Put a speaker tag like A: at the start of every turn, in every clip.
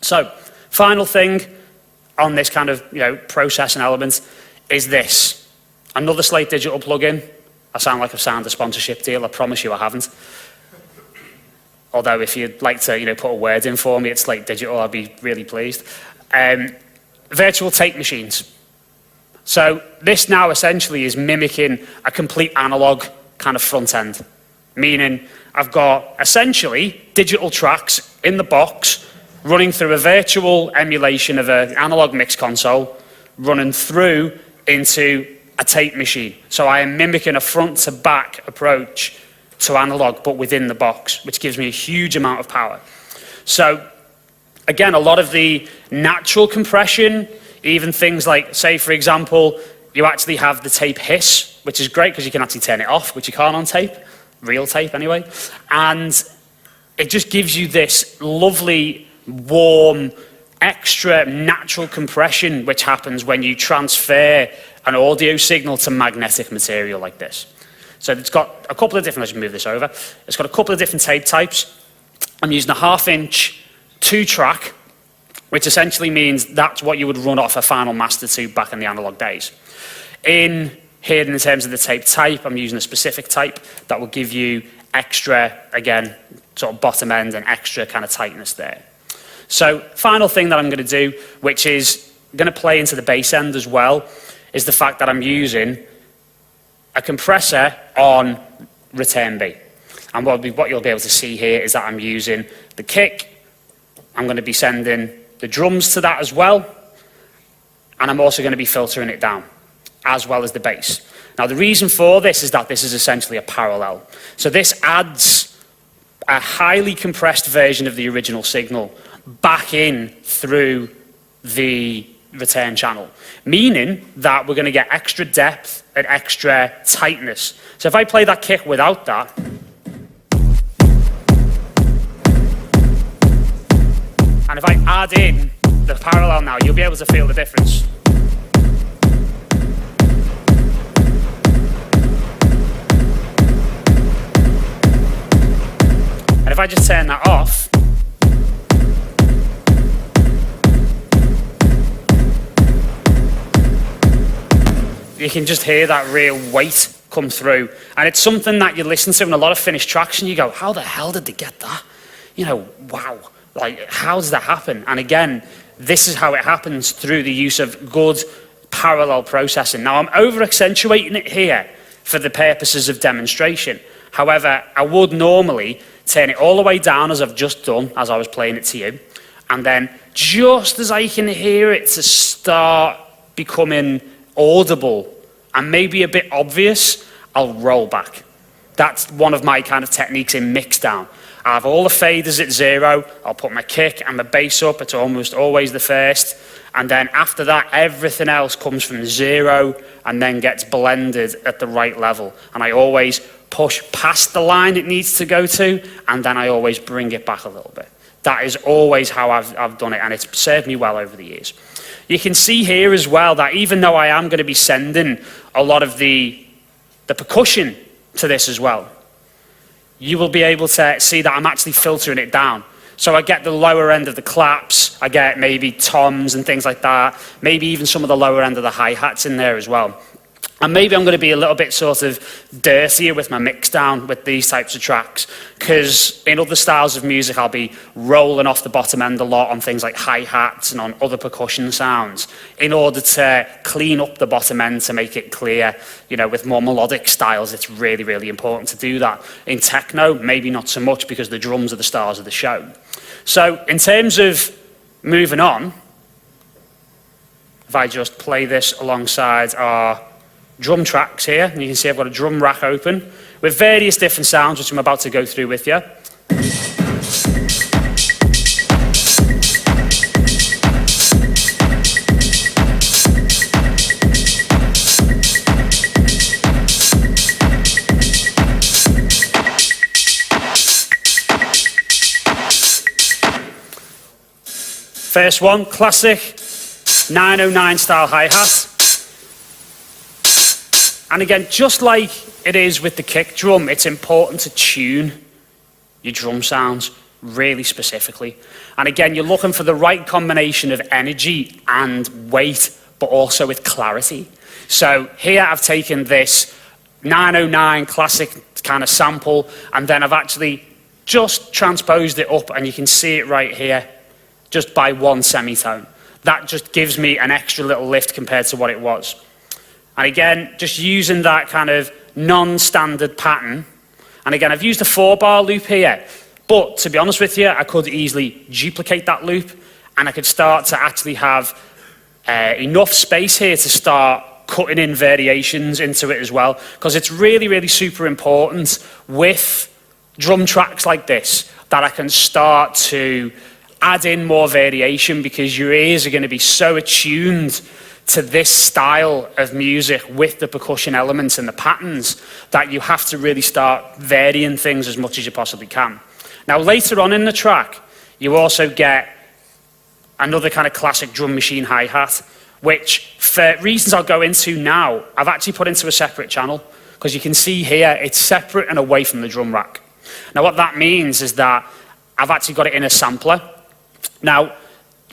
A: So, final thing on this kind of processing element is this. Another Slate Digital plugin. I sound like I've signed a sponsorship deal. I promise you I haven't. Although if you'd like to put a word in for me at Slate Digital, I'd be really pleased. Virtual tape machines. So this now essentially is mimicking a complete analog kind of front end. Meaning I've got essentially digital tracks in the box running through a virtual emulation of an analog mix console running through into a tape machine. So I am mimicking a front to back approach to analog, but within the box, which gives me a huge amount of power. So again, a lot of the natural compression, even things like, say for example, you actually have the tape hiss, which is great because you can actually turn it off, which you can't on tape, real tape anyway. And it just gives you this lovely, warm, extra natural compression, which happens when you transfer an audio signal to magnetic material like this. So it's got a couple of different, let's move this over. It's got a couple of different tape types. I'm using a 1/2-inch 2-track, which essentially means that's what you would run off a final master to back in the analog days. In here, in terms of the tape type, I'm using a specific type that will give you extra, again, sort of bottom end and extra kind of tightness there. So final thing that I'm going to do, which is going to play into the bass end as well, is the fact that I'm using a compressor on return B. And what you'll be able to see here is that I'm using the kick. I'm going to be sending the drums to that as well. And I'm also going to be filtering it down, as well as the bass. Now the reason for this is that this is essentially a parallel. So this adds a highly compressed version of the original signal back in through the return channel, meaning that we're going to get extra depth and extra tightness. So if I play that kick without that, and if I add in the parallel now, you'll be able to feel the difference. And if I just turn that off, you can just hear that real weight come through. And it's something that you listen to in a lot of finished tracks and you go, how the hell did they get that? Wow. Like, how does that happen? And again, this is how it happens through the use of good parallel processing. Now, I'm over-accentuating it here for the purposes of demonstration. However, I would normally turn it all the way down as I've just done, as I was playing it to you. And then just as I can hear it to start becoming audible and maybe a bit obvious, I'll roll back. That's one of my kind of techniques in mixdown. I have all the faders at 0, I'll put my kick and my bass up, it's almost always the first, and then after that everything else comes from 0 and then gets blended at the right level. And I always push past the line it needs to go to, and then I always bring it back a little bit. That is always how I've done it, and it's served me well over the years. You can see here as well that even though I am going to be sending a lot of the percussion to this as well, you will be able to see that I'm actually filtering it down. So I get the lower end of the claps, I get maybe toms and things like that, maybe even some of the lower end of the hi-hats in there as well. And maybe I'm going to be a little bit sort of dirtier with my mix down with these types of tracks, because in other styles of music I'll be rolling off the bottom end a lot on things like hi-hats and on other percussion sounds in order to clean up the bottom end to make it clear. With more melodic styles it's really, really important to do that. In techno, maybe not so much because the drums are the stars of the show. So in terms of moving on, if I just play this alongside our drum tracks here, and you can see I've got a drum rack open with various different sounds which I'm about to go through with you. First one, classic 909 style hi-hat. And again, just like it is with the kick drum, it's important to tune your drum sounds. really specifically. And again, you're looking for the right combination of energy and weight, but also with clarity. So here I've taken this 909 classic kind of sample, and then I've actually just transposed it up, and you can see it right here, just by one semitone. That just gives me an extra little lift compared to what it was. And again, just using that kind of non-standard pattern. And again, I've used a 4-bar loop here, but to be honest with you, I could easily duplicate that loop, and I could start to actually have enough space here to start cutting in variations into it as well, because it's really, really super important with drum tracks like this that I can start to add in more variation, because your ears are going to be so attuned to this style of music with the percussion elements and the patterns that you have to really start varying things as much as you possibly can. Now, later on in the track, you also get another kind of classic drum machine hi-hat, which, for reasons I'll go into now, I've actually put into a separate channel, because you can see here it's separate and away from the drum rack. Now, what that means is that I've actually got it in a sampler. Now,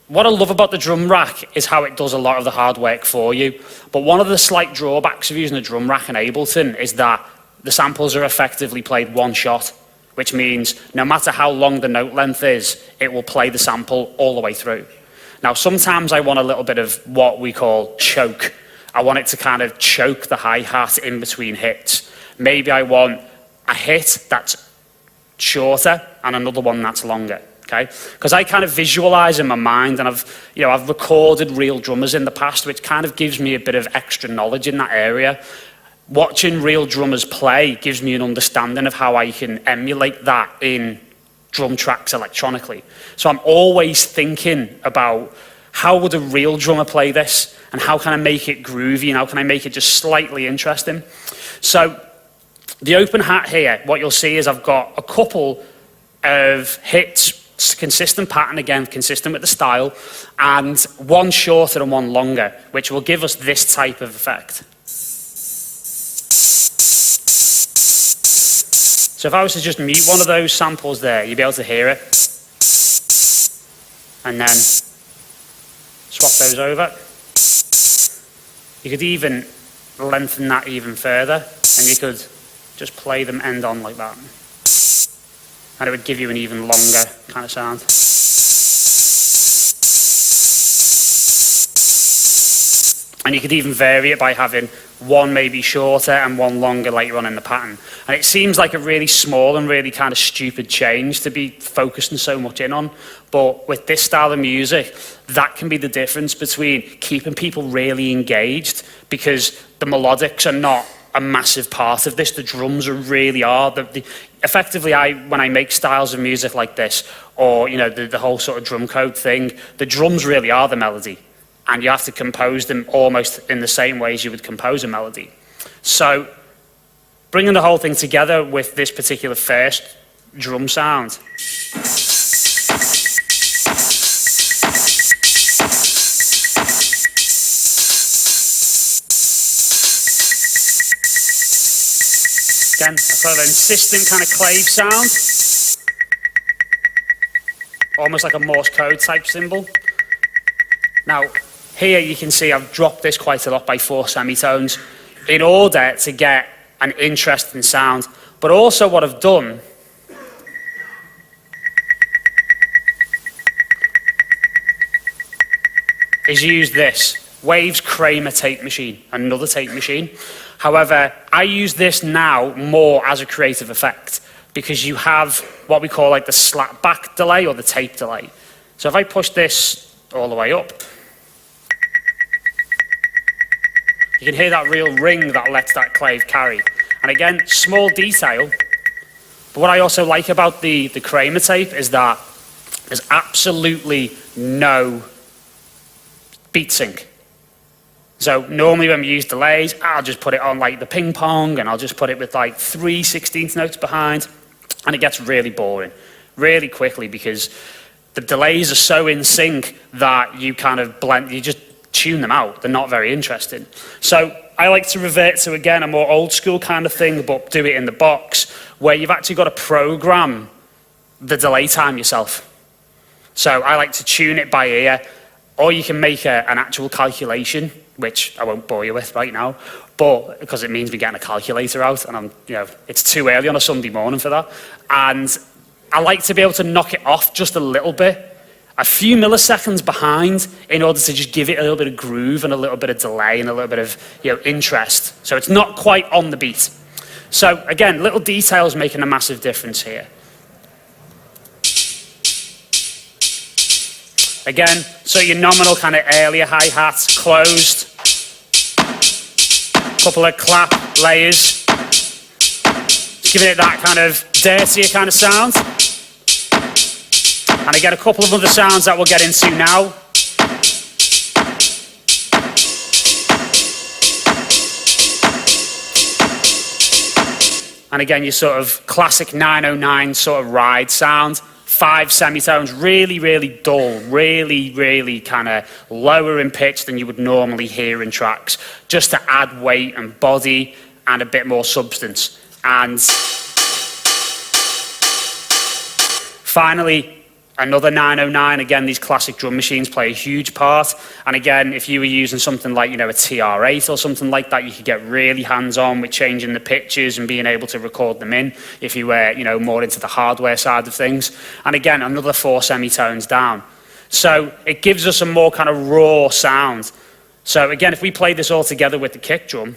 A: what I love about the drum rack is how it does a lot of the hard work for you, but one of the slight drawbacks of using a drum rack in Ableton is that the samples are effectively played one shot, which means no matter how long the note length is, it will play the sample all the way through. Now, sometimes I want a little bit of what we call choke. I want it to kind of choke the hi-hat in between hits. Maybe I want a hit that's shorter and another one that's longer, okay? Because I kind of visualize in my mind, and I've recorded real drummers in the past, which kind of gives me a bit of extra knowledge in that area. Watching real drummers play gives me an understanding of how I can emulate that in drum tracks electronically. So I'm always thinking about how would a real drummer play this, and how can I make it groovy, and how can I make it just slightly interesting. So the open hat here, what you'll see is I've got a couple of hits, consistent pattern again, consistent with the style, and one shorter and one longer, which will give us this type of effect. So if I was to just mute one of those samples there, you'd be able to hear it. And then swap those over. You could even lengthen that even further, and you could just play them end on like that. And it would give you an even longer kind of sound. And you could even vary it by having one maybe shorter and one longer later on in the pattern. And it seems like a really small and really kind of stupid change to be focusing so much in on. But with this style of music, that can be the difference between keeping people really engaged, because the melodics are not a massive part of this. The drums really are. Effectively, when I make styles of music like this, or the whole sort of Drumcode thing, the drums really are the melody. And you have to compose them almost in the same way as you would compose a melody. So bringing the whole thing together with this particular first drum sound. Again, a sort of insistent kind of clave sound. Almost like a Morse code type symbol. Now, here you can see I've dropped this quite a lot by 4 semitones in order to get an interesting sound. But also what I've done is use this Waves Kramer tape machine, another tape machine. However, I use this now more as a creative effect, because you have what we call like the slap back delay or the tape delay. So if I push this all the way up, you can hear that real ring that lets that clave carry. And again, small detail, but what I also like about the Kramer tape is that there's absolutely no beat sync. So normally when we use delays, I'll just put it on like the ping pong, and I'll just put it with like 3 16th notes behind, and it gets really boring really quickly, because the delays are so in sync that you kind of blend, you just tune them out. They're not very interesting. So I like to revert to, again, a more old school kind of thing, but do it in the box, where you've actually got to program the delay time yourself. So I like to tune it by ear, or you can make an actual calculation, which I won't bore you with right now, but because it means me getting a calculator out, and it's too early on a Sunday morning for that. And I like to be able to knock it off just a little bit, a few milliseconds behind, in order to just give it a little bit of groove and a little bit of delay and a little bit of interest. So it's not quite on the beat. So again, little details making a massive difference here. Again, so your nominal kind of earlier hi-hats closed. Couple of clap layers. Just giving it that kind of dirtier kind of sound. And again, a couple of other sounds that we'll get into now. And again, your sort of classic 909 sort of ride sound. 5 semitones, really, really dull, really, really kind of lower in pitch than you would normally hear in tracks, just to add weight and body and a bit more substance. And finally, another 909. Again, these classic drum machines play a huge part. And again, if you were using something like, a TR8 or something like that, you could get really hands-on with changing the pitches and being able to record them in if you were, more into the hardware side of things. And again, another 4 semitones down. So it gives us a more kind of raw sound. So again, if we play this all together with the kick drum,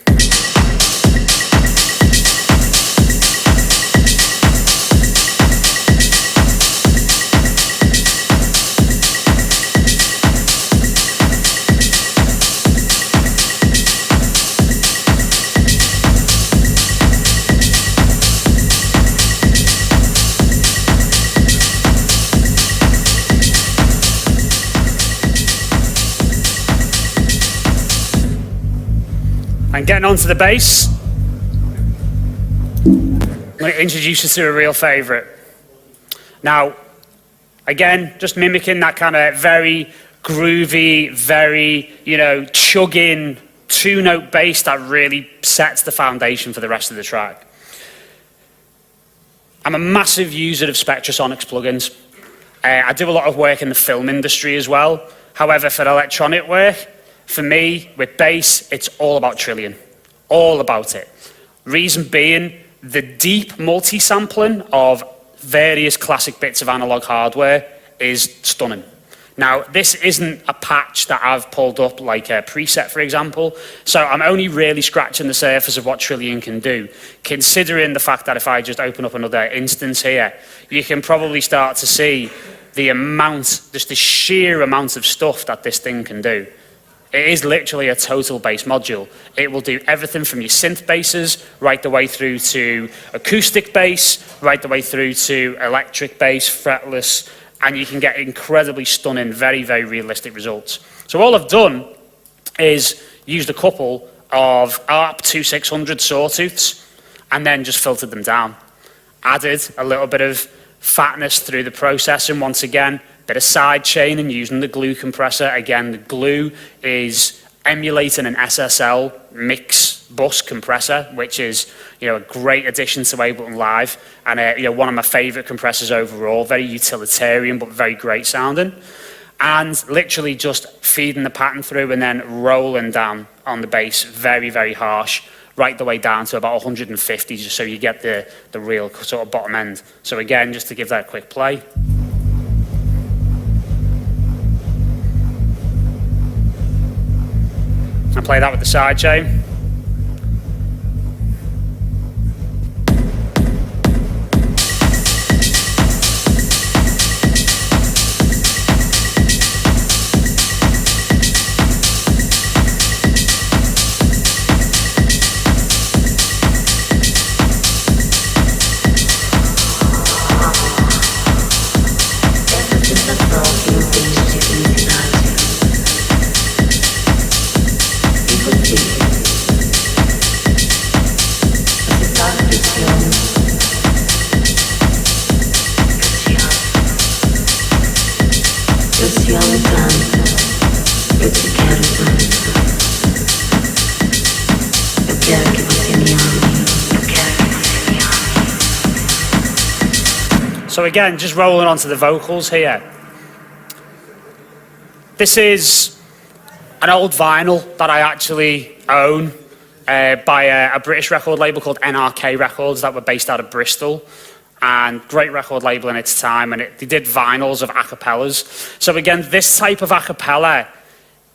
A: and getting onto the bass, I'm going to introduce you to a real favourite. Now, again, just mimicking that kind of very groovy, very, chugging 2-note bass that really sets the foundation for the rest of the track. I'm a massive user of Spectrasonics plugins. I do a lot of work in the film industry as well. However, for electronic work, for me, with bass, it's all about Trillion. All about it. Reason being, the deep multi-sampling of various classic bits of analog hardware is stunning. Now, this isn't a patch that I've pulled up like a preset, for example, so I'm only really scratching the surface of what Trillion can do, considering the fact that if I just open up another instance here, you can probably start to see the amount, just the sheer amount of stuff that this thing can do. It is literally a total bass module. It will do everything from your synth basses, right the way through to acoustic bass, right the way through to electric bass, fretless, and you can get incredibly stunning, very, very realistic results. So all I've done is used a couple of ARP 2600 sawtooths and then just filtered them down. Added a little bit of fatness through the processing once again, bit of side chaining using the glue compressor. Again, the glue is emulating an SSL mix bus compressor, which is a great addition to Ableton Live, and one of my favorite compressors overall. Very utilitarian, but very great sounding. And literally just feeding the pattern through and then rolling down on the bass, very, very harsh, right the way down to about 150, just so you get the real sort of bottom end. So again, just to give that a quick play. And play that with the side chain. So again, just rolling onto the vocals here. This is an old vinyl that I actually own by a British record label called NRK Records that were based out of Bristol. And great record label in its time, and they did vinyls of acapellas. So again, this type of acapella,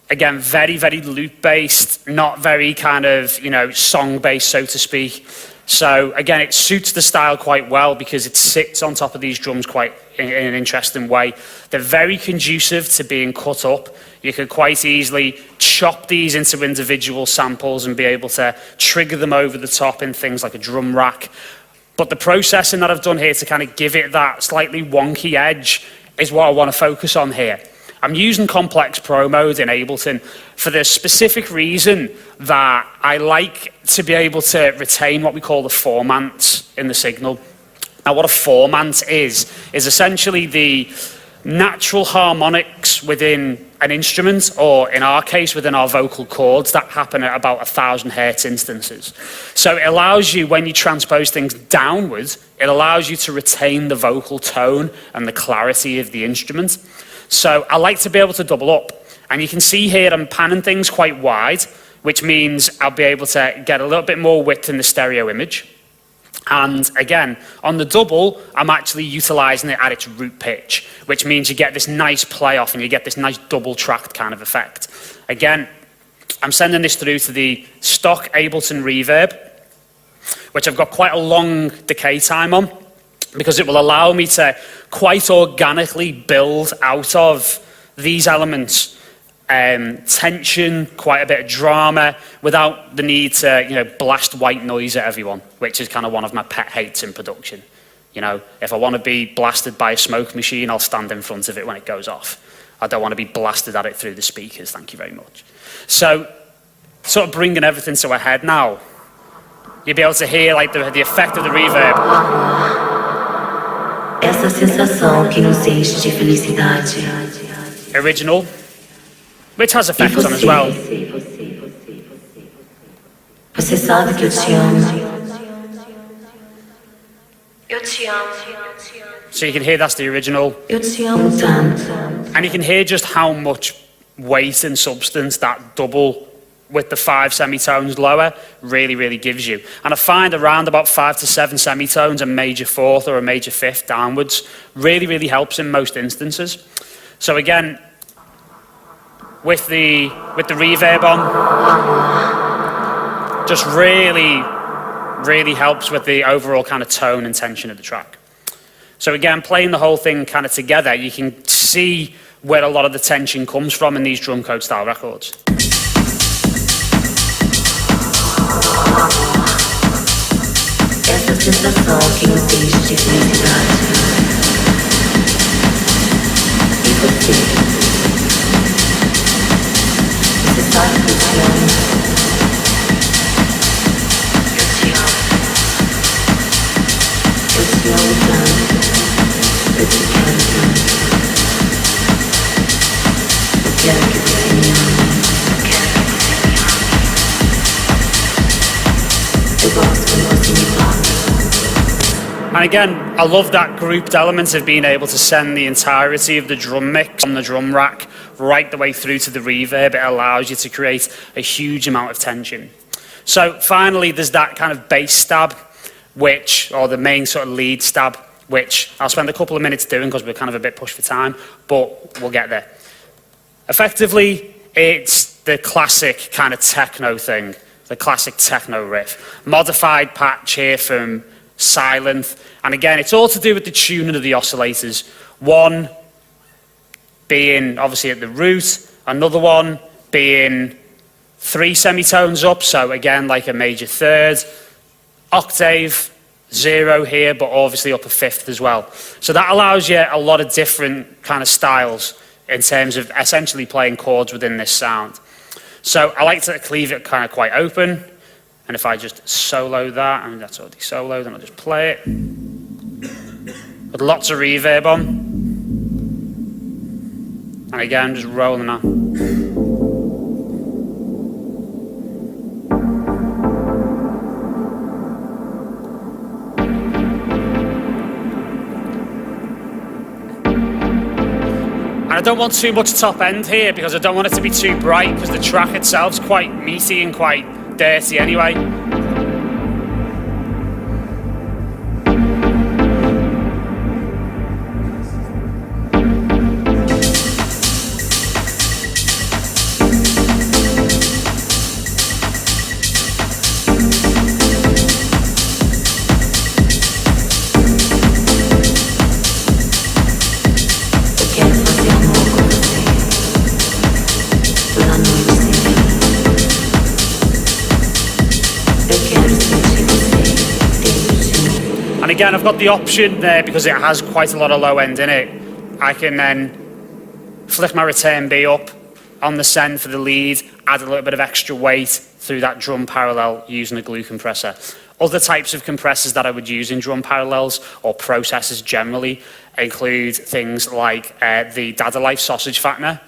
A: again, very, very loop-based, not very kind of, you know, song-based, so to speak. So again, it suits the style quite well because it sits on top of these drums quite in an interesting way. They're very conducive to being cut up. You could quite easily chop these into individual samples and be able to trigger them over the top in things like a drum rack. But the processing that I've done here to kind of give it that slightly wonky edge is what I want to focus on here. I'm using complex pro mode in Ableton for the specific reason that I like to be able to retain what we call the formants in the signal. Now, what a formant is essentially the natural harmonics within an instrument, or in our case, within our vocal cords, that happen at about 1,000 hertz instances. So it allows you, when you transpose things downwards, it allows you to retain the vocal tone and the clarity of the instrument. So I like to be able to double up. And you can see here I'm panning things quite wide, which means I'll be able to get a little bit more width in the stereo image. And again, on the double, I'm actually utilizing it at its root pitch, which means you get this nice play off and you get this nice double tracked kind of effect. Again, I'm sending this through to the stock Ableton reverb, which I've got quite a long decay time on, because it will allow me to quite organically build out of these elements tension, quite a bit of drama, without the need to, you know, blast white noise at everyone, which is kind of one of my pet hates in production. You know, if I want to be blasted by a smoke machine, I'll stand in front of it when it goes off. I don't want to be blasted at it through the speakers, thank you very much. So, sort of bringing everything to a head now, you'll be able to hear like the effect of the reverb.
B: Essa sensação que nos enche de felicidade.
A: Original, which has effects on as well.
B: Você sabe que eu te amo.
A: So you can hear that's the original.
B: Eu te amo tanto.
A: And you can hear just how much weight and substance that double with the 5 semitones lower really, really gives you. And I find around about 5 to 7 semitones, a major fourth or a major fifth downwards, really, really helps in most instances. So again, with the reverb on, just really, really helps with the overall kind of tone and tension of the track. So again, playing the whole thing kind of together, you can see where a lot of the tension comes from in these Drumcode style records.
B: Essa sensação que nos enche de felicidade. E você? Você sabe que eu te amo. Eu te amo tanto. Eu te quero tanto. Eu quero que você me ame. Eu gosto quando você me toca.
A: And again, I love that grouped element of being able to send the entirety of the drum mix on the drum rack right the way through to the reverb. It allows you to create a huge amount of tension. So finally, there's that kind of bass stab, or the main sort of lead stab, which I'll spend a couple of minutes doing because we're kind of a bit pushed for time, but we'll get there. Effectively, it's the classic kind of techno thing, the classic techno riff. Modified patch here from Silent, and again, it's all to do with the tuning of the oscillators. One being obviously at the root, another one being 3 semitones up, so again, like a major third, octave, 0 here, but obviously up a fifth as well. So that allows you a lot of different kind of styles in terms of essentially playing chords within this sound. So I like to leave it kind of quite open. And if I just solo that, and that's already solo, then I'll just play it. With lots of reverb on. And again, just rolling on. don't want too much top end here because I don't want it to be too bright because the track itself is quite meaty and quite dirty anyway. And again, I've got the option there because it has quite a lot of low end in it. I can then flick my return B up on the send for the lead, add a little bit of extra weight through that drum parallel using a glue compressor. Other types of compressors that I would use in drum parallels or processors generally include things like the Dada Life sausage fattener,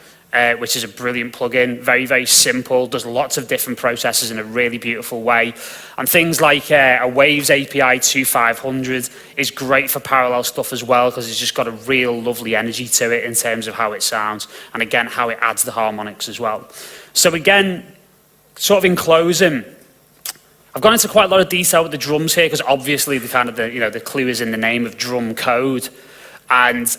A: which is a brilliant plugin, very, very simple, does lots of different processes in a really beautiful way. And things like a Waves API 2500 is great for parallel stuff as well because it's just got a real lovely energy to it in terms of how it sounds and again, how it adds the harmonics as well. So again, sort of in closing, I've gone into quite a lot of detail with the drums here because obviously the clue is in the name of Drumcode. And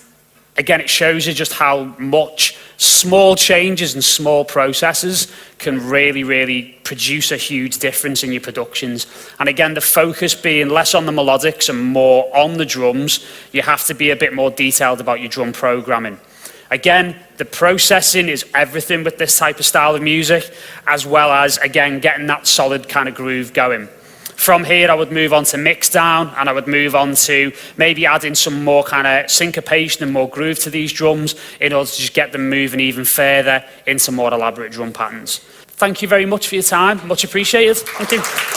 A: again, it shows you just how much small changes and small processes can really, really produce a huge difference in your productions. And again, the focus being less on the melodics and more on the drums, you have to be a bit more detailed about your drum programming. Again, the processing is everything with this type of style of music, as well as, again, getting that solid kind of groove going. From here, I would move on to mix down, and I would move on to maybe adding some more kind of syncopation and more groove to these drums in order to just get them moving even further into more elaborate drum patterns. Thank you very much for your time. Much appreciated. Thank you.